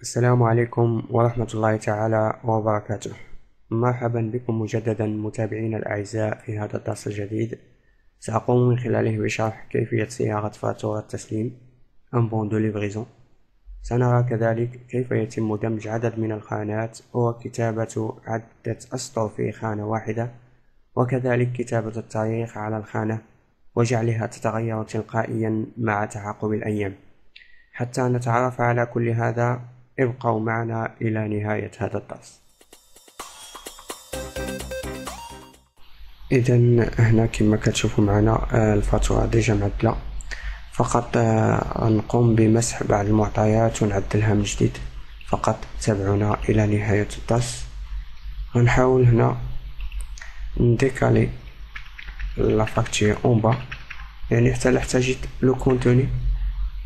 السلام عليكم ورحمة الله تعالى وبركاته. مرحبا بكم مجددا متابعينا الأعزاء في هذا الدرس الجديد. سأقوم من خلاله بشرح كيفية صياغة فاتورة تسليم un bon de livraison. سنرى كذلك كيف يتم دمج عدد من الخانات وكتابة عدة أسطر في خانة واحدة، وكذلك كتابة التاريخ على الخانة وجعلها تتغير تلقائيا مع تعاقب الأيام. حتى نتعرف على كل هذا ابقوا معنا إلى نهاية هذا الدرس. إذا هنا كما كتشوفوا معنا الفاتورة ديجا معدلة، فقط نقوم بمسح بعض المعطيات ونعدلها من جديد. فقط تابعونا إلى نهاية الدرس. غنحاول هنا نديكالي لا فاكتور اون با، يعني حتى احتاجت لو كونتوني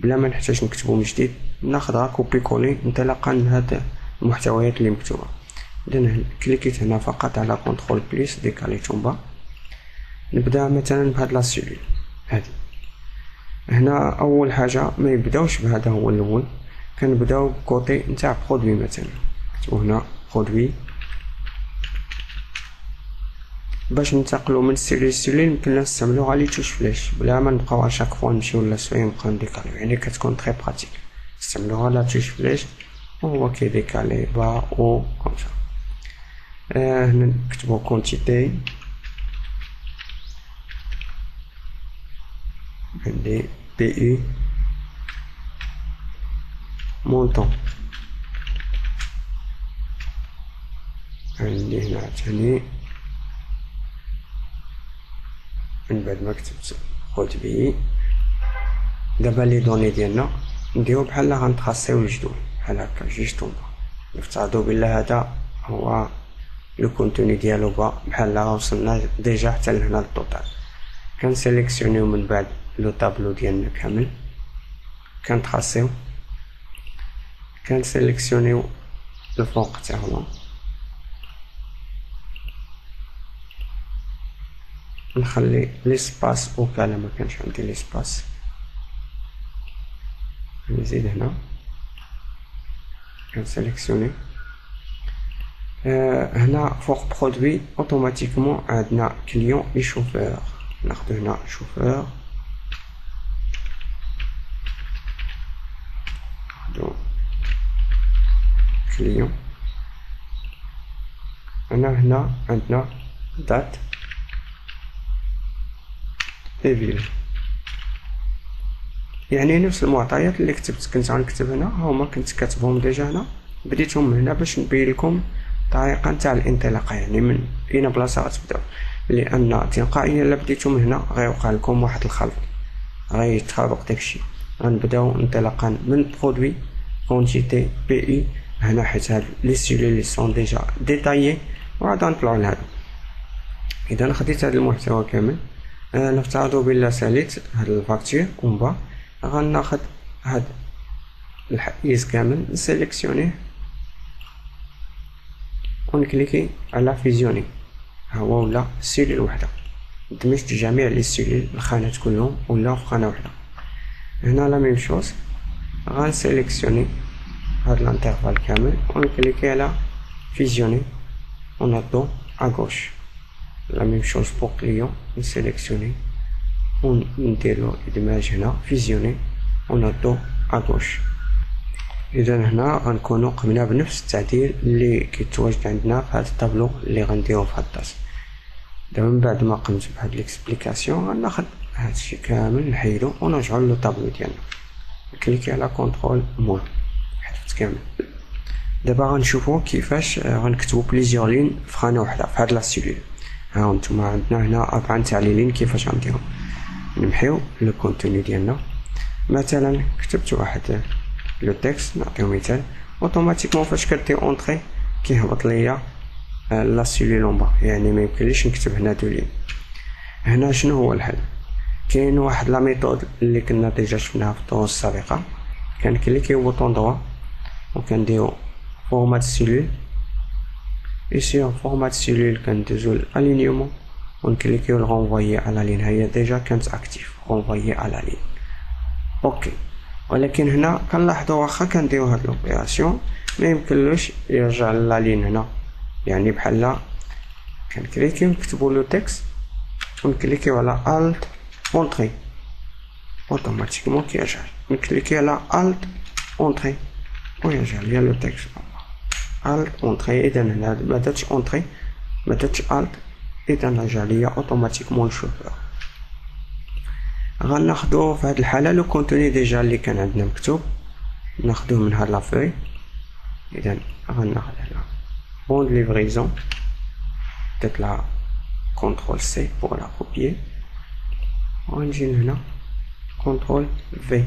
بلا ما نحتاج نكتبو من جديد، ناخدها كوبي كولي انطلاقا من هاد المحتويات اللي مكتوبه. اذا كليكيت هنا فقط على كنترول بليس ديكاليتهم با. نبدا مثلا بهاد لا سيلول هادي. هنا اول حاجه ما يبداوش بهذا هو الاول، كنبداو بكوتي نتاع برودوي. مثلا نكتبو هنا برودوي باش ننتقلوا من سيلول لسيلول. يمكن نستعملوا غالي توش فلاش بلا ما نبقاو على شاك فوا نمشيو للسوي نبقاو نديكاليو، يعني كتكون تري براتيك. نستعملوا لا توش فلاش وهو كيديكالي با او كومسا. هنا نكتبوا كونتيتي، عندي بي اي مونطون، عندي هنا تاني من بعد ما كتبت خود بي. دابا لي دوني ديالنا نديرو بحال غنتراسيو الجدول بحال هكا جوج طومبا. نفترضوا بلا هذا هو لو كونتوني ديالو با بحال وصلنا ديجا حتى لهنا للطوطال. كنسيليكسيونيو من بعد لو طابلو ديالنا كامل، كنتراسيو، كنسيليكسيونيو الفوق حتى هو، نخلي ليسباس وكالا ما كانش عندي ليسباس، نزيد هنا كنسيليكسيوني. هنا فوق برودوي اوتوماتيكمون عندنا كليون اي شوفور. ناخدو هنا شوفور، ناخدو كليون. هنا عندنا دات ايفيل، يعني نفس المعطيات اللي كنت غنكتب هنا هما كنت كاتبهم ديجا هنا. بديتهم هنا باش نبين لكم الطريقه نتاع الانطلاقه، يعني من اين بلاصه غتبداو، لان تلقائيا الا بديتو من هنا غيوقع لكم واحد الخلط، غيتخربق داكشي. غنبداو انطلاقا من برودوي كونتيتي بي اي هنا، حيت هاد لي سيلول لي سون ديجا ديتايي وعاد غنطلعو لهادو. اذا خديت هاد المحتوى كامل، نفترضوا بلا ساليت هاد الفاكتور اون با، غناخد هاد الحيز كامل نسيليكسيونيه ونكليكي على فيزيوني، هو ولا سيلول وحده. دمجت جميع لي سيلول الخانات كلهم ولا في خانه وحده. هنا لا ميم شوز، غنسيليكسيوني هاد الانترفال كامل ونكليكي على فيزيوني ونحطو à gauche. la même chose pour client، نسيليكسيوني ونديرلو ادماج هنا فيزيوني ونحطو à gauche. اذا هنا غنكونو قمنا بنفس التعديل اللي كيتواجد عندنا في هذا الطابلو اللي غنديرو في هذا الدرس. دابا من بعد ما قمت بهاد ليكسبليكاسيون غناخد هادشي كامل نحيدو ونرجعو للو طابلو ديالنا. كليكي على كونترول مول، حذفت كامل. دابا غنشوفو كيفاش غنكتبو بليزيور لين في خانه وحده في هاد لا سيلول. ها انتما عندنا هنا 4 تعليلين كيفاش غنديرو. نمحيو لو كونتوني ديالنا، مثلا كتبت واحد لو تكست، نعطيو مثال. اوتوماتيكمون فاش كدير اونطري كيهبط ليا لا سيلول اون با، يعني ما يمكنليش نكتب هنا دو لين. هنا شنو هو الحل؟ كاين واحد لا ميثود اللي كنا ديجا شفناها في الدروس السابقه. كنكليكيو بوطون دروا وكنديرو فورمات سيلول، ici فورمات سيلول كندوزو الالينيومون ونكليكيو رونفويي على لين. هي ديجا كانت اكتيف رونفويي على لين. اوكي ولكن هنا كنلاحظوا واخا كنديرو هاد لوبيراسيون ما يمكنلوش يرجع لا لين هنا، يعني بحال كنكليكيو نكتبو لو تكست ونكليكيو على الت اونطري اوتوماتيكمون كيرجع، نكليكي على الت اونطري ويرجع ليا لو تكست الت اونطري. اذا هنا ما درتش اونطري ما درتش الت، اذا رجع ليا اوتوماتيكمون الشوفور. غناخدو في هاد الحاله لو كونتوني ديجا اللي كان عندنا مكتوب، ناخدوه من هاد لافوي. اذا غناخد هنا بون ليفريزون، درت لا كونترول سي بور لا كوبيي، وغنجي هنا كونترول في،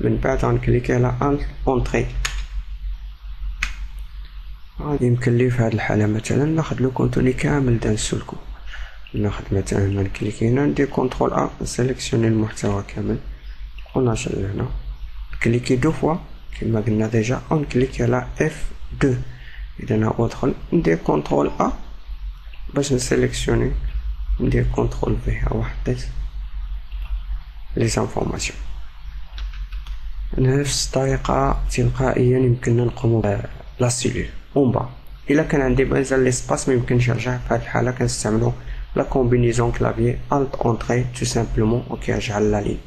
من بعد غنكليكي على الت اونطري. غادي يمكن لي في هاد الحاله مثلا ناخد لو كونتوني كامل دا نسلكو، ناخد مثلا نكليكي هنا ندير كونترول ا نسيليكسيوني المحتوى كامل ونرجع لهنا، نكليكي دو فوا كما قلنا ديجا ونكليكي على اف 2. اذا هو ادخل ندير كونترول ا باش نسيليكسيوني، ندير كونترول في، ها حطيت لي زانفورماسيون. نفس الطريقه تلقائيا يمكننا نقومو لا سيلول اون با. الا كان عندي مازال ليسباس ما يمكنش نرجع، في هذه الحاله كنستعملو لا كومبينيزون كلافيي الت اونطري تو سامبلومون وكيرجع لا لين.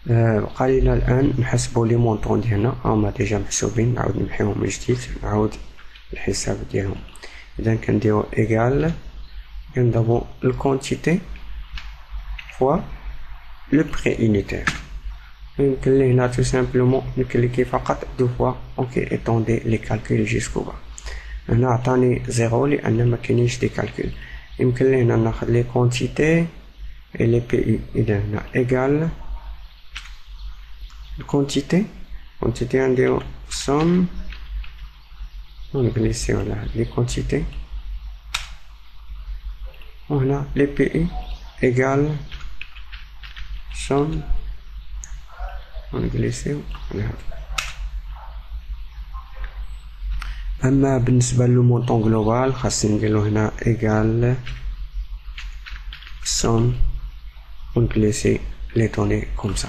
بقى لينا الان نحسبو لي مونطون ديالنا هما ديجا محسوبين، نعاود نمحيهم من جديد نعاود الحساب ديالهم. اذا كنديرو ايغال كنضربو الكونتيتي فوا لو بري يونيتير، يمكن لي هنا تو سامبلومون نكليكي فقط دو فوا اوكي ايطوندي لي كالكول جيسكو با. هنا عطاني زيرو لان ما كاينينش دي كالكول. يمكن لي هنا ناخد لي كونتيتي اي لي بي اي. اذا هنا ايغال الكونتيتي نديرو سوم ونجليسيو على هاد لي كونتيتي، وهنا لي بي اي ايغال سوم ونجليسيو على هاد. اما بالنسبه لو مونطون جلوبال خاصني نديرو هنا ايغال سوم ونجليسي لي دوني كوم سا.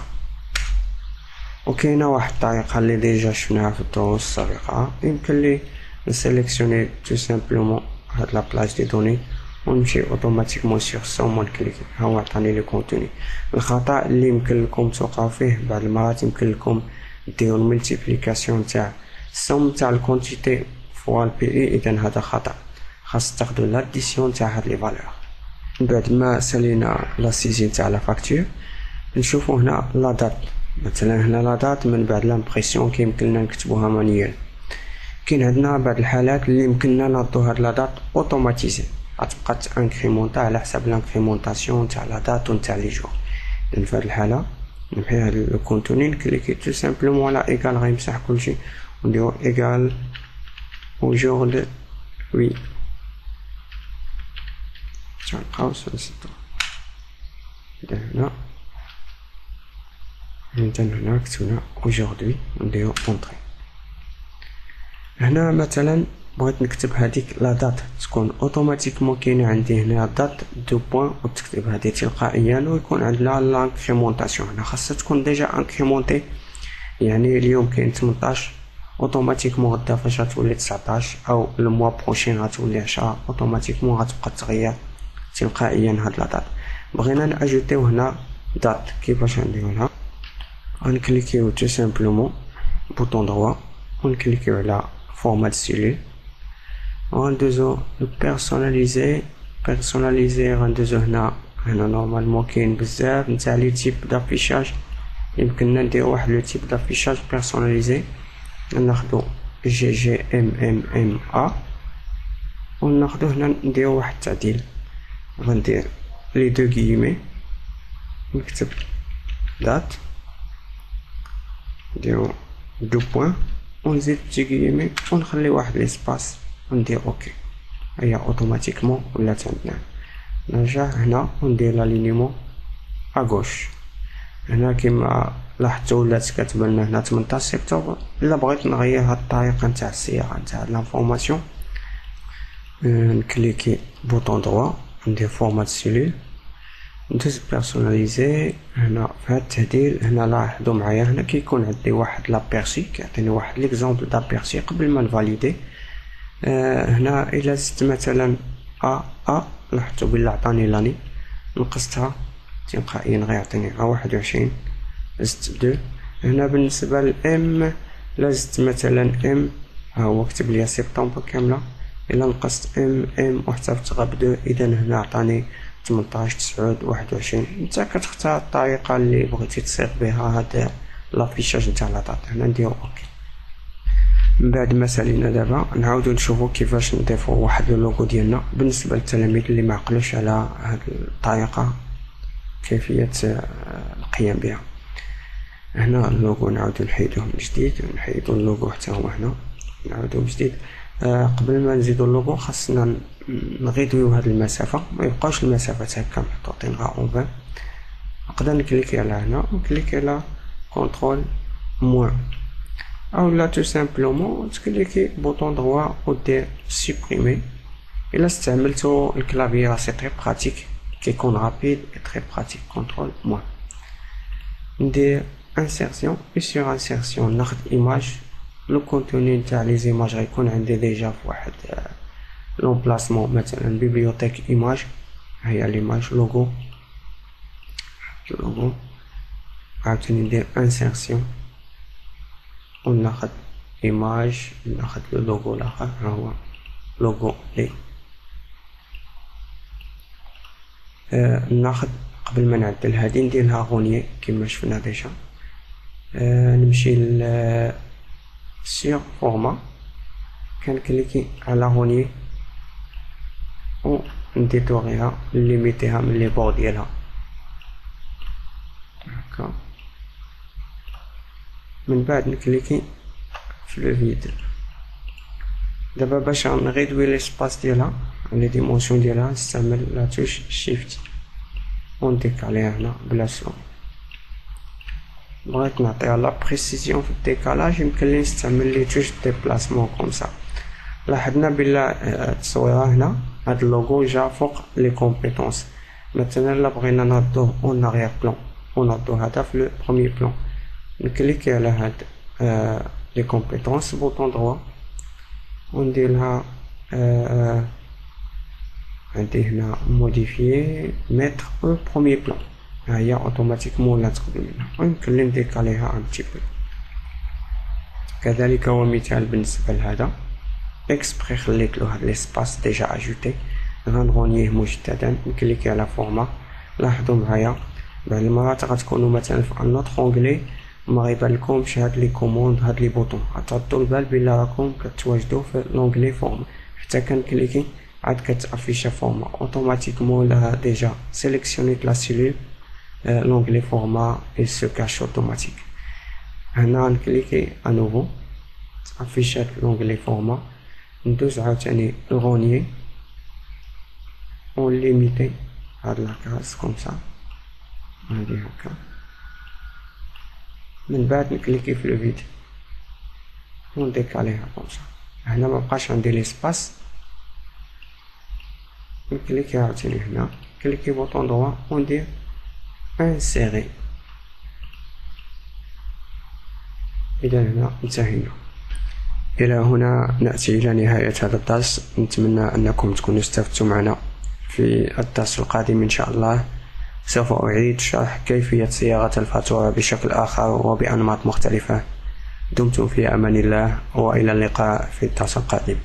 وكاينه واحد الطريقه اللي ديجا شفناها في الدروس السابقه، يمكن لي نسيليكسيوني تو سامبلومون هاد لا بلاج دي دوني ونمشي اوتوماتيكمون سيغ سوم ونكليكي، ها هو عطاني لي كونتوني. الخطا اللي يمكن لكم توقعوا فيه بعض المرات يمكن لكم ديروا الملتيبليكاسيون تاع السوم تاع الكونتيتي فوا البي اي، اذا هذا خطا، خاص تاخدوا لاديسيون تاع هاد لي فالور. من بعد ما سالينا لا سيزين تاع لا فاكتور نشوفوا هنا لا دات، مثلا هنا لا دات من بعد لامبريسيون كيمكننا نكتبوها مانيوال. كاين عندنا بعض الحالات اللي يمكننا ناضو هاد لا دات اوتوماتيزي، غتبقى تانكريمونطا على حساب لانكريمونطاسيون تاع لا دات ونتاع لي جور. اذا في هاد الحاله نمحي هاد الكونتوني نكليكي تو سامبلومون على ايغال غيمسح كلشي ونديرو ايغال وجور وي تنبقاو نسدو. اذا هنا هنا كتبنا aujourd'hui نديرو اونطري. هنا مثلا بغيت نكتب هذيك لا دات تكون اوتوماتيكمون كاينه عندي هنا دات دو بوين وتكتب هذه تلقائيا، ويكون عندنا لانكريمونطاسيون هنا خاصها تكون ديجا انكريمونتي، يعني اليوم كاين 18 اوتوماتيكمون غدا فاش غتولي 19 او لو موا بروشين غتولي 10 اوتوماتيكمون غتبقى تغير تلقائيا هاد لا دات. بغينا ناجوتيو هنا دات، كيفاش نديروها؟ غنكليكيو تو سامبلومون بوطون دروا ونكليكيو على فورمات سيلول وغندوزو بيرسوناليزي غندوزو هنا نورمالمون كاين بزاف نتاع لي تيب دافيشاج، يمكننا نديرو واحد لو تيب دافيشاج بيرسوناليزي. ناخدو جي ام ا وناخدو هنا نديرو واحد التعديل، غندير لي دو غيمي نكتب دات نديرو دو بوين ونزيد بتي غيمي ونخلي واحد ليسباس وندير اوكي، هي اوتوماتيكمون ولات عندنا. نرجع هنا وندير لالينيمون اغوش. هنا كما لاحظتوا ولات كتبان لنا هنا 18 سبتمبر. الا بغيت نغير هاد الطريقه نتاع الصياغه نتاع لانفورماسيون نكليكي بوطون دروا ندير فورمات سيلول ندوز بيرسوناليزي. هنا في هاد التعديل هنا لاحظوا معايا هنا كيكون عندي واحد لابيرسي كيعطيني واحد ليكزامبل دابيرسي قبل ما نفاليدي. هنا الا زدت مثلا لاحظتوا بلي عطاني لاني، نقصتها تلقائيا غيعطيني 21. زدت 2. هنا بالنسبه للام لا زدت مثلا ام ها هو كتب لي سبتمبر كامله، الا نقصت ام وحسبت غا ب2 اذا هنا عطاني 18 9 21. انت كتختار الطريقه اللي بغيتي تصيغ بها هاد لافيشاج نتاع لاطاط. هنا نديرو اوكي. من بعد ما سالينا دابا نعاودو نشوفو كيفاش نضيفو واحد اللوغو ديالنا بالنسبه للتلاميذ اللي ما عقلوش على هاد الطريقه كيفيه القيام بها. هنا اللوغو نعاودو نحيدوه من جديد، نحيدو اللوغو حتى هو هنا نعاودو من جديد. قبل ما نزيدو اللوغو خاصنا نغيدويو هاد المسافه، ما يبقاوش المسافات هكا محطوطين غا اون. نقدر نكليكي على هنا ونكليكي على كونترول موان، او لا تو سامبلومون تكليكي بوطون دروا ودير سوبريمي. الا استعملتو الكلافي راه سي تري براتيك، كيكون رابيد اي تري براتيك. كونترول موان ندير insertion et sur insertion ناخد image. لو كونتوني نتاع لي زيماج غيكون عندي ديجا في واحد لومبلاسمون، مثلا بيبليوتيك ايماج. هيا ليماج لوغو عاوتاني ندير insertion وناخد ايماج، ناخد اللوغو الاخر ها هو لوغو لي. ناخد قبل ما نعدل هادي نديرها غونيي كما شفنا ديجا. نمشي ل سيغ فورما، كنكليكي على غونيي و نديتوغيها نليميتيها من لي بور ديالها هكا. من بعد نكليكي في لو فيد. دابا باش نغيدوي ليسباس ديالها لي ديمونسيون ديالها نستعمل لا توش شيفت ونديك عليها هنا بلا سون. بغيت نعطيها لا بريسيزيون في الديكالاج يمكن لي نستعمل لي توش ديبلاسمون كومسا. لاحظنا بلا التصويره هنا هاد اللوغو جا فوق لي كومبيتونس. مثلا الا بغينا نردوه اون اريير بلان ونردو هذا في لو بروميي بلان، نكليكي على هاد لي كومبيتونس بوطون دروا وندير لها عندي هنا موديفيي ميتر او بروميي بلان. هي اوتوماتيكمون لا تقبل منها ويمكن لي نديك عليها ان تي بو. كذلك هو مثال بالنسبه لهذا اكسبري خليت له هاد ليسباس ديجا اجوتي. غنغونيه مجددا نكليكي على فورما. لاحظوا معايا بعض المرات غتكونوا مثلا في ان اوتر اونغلي ما غيبان لكمش هاد لي كوموند هاد لي بوطون، غتردوا البال بلا راكم كتواجدوا في لونغلي فورما. حتى كنكليكي عاد كتافيشا فورما اوتوماتيكمون لا ديجا سيليكسيونيت لا سيلول l'onglet format et se cache automatique. هنا نكليكي انوفو افيشات l'onglet format، ندوز عاوتاني الغونيي و ليميتي هاد لاكاس كومسا هادي هكا. من بعد نكليكي في لو فيد ونديك عليها كومسا. هنا مبقاش عندي ليسباس، نكليكي عاوتاني هنا كليكي بوطون دروا وندير انسيري. إذا هنا انتهينا. إلى هنا نأتي إلى نهاية هذا الدرس. نتمنى أنكم تكونوا استفدتوا معنا. في الدرس القادم إن شاء الله سوف أعيد شرح كيفية صياغة الفاتورة بشكل آخر وبأنماط مختلفة. دمتم في أمان الله وإلى اللقاء في الدرس القادم.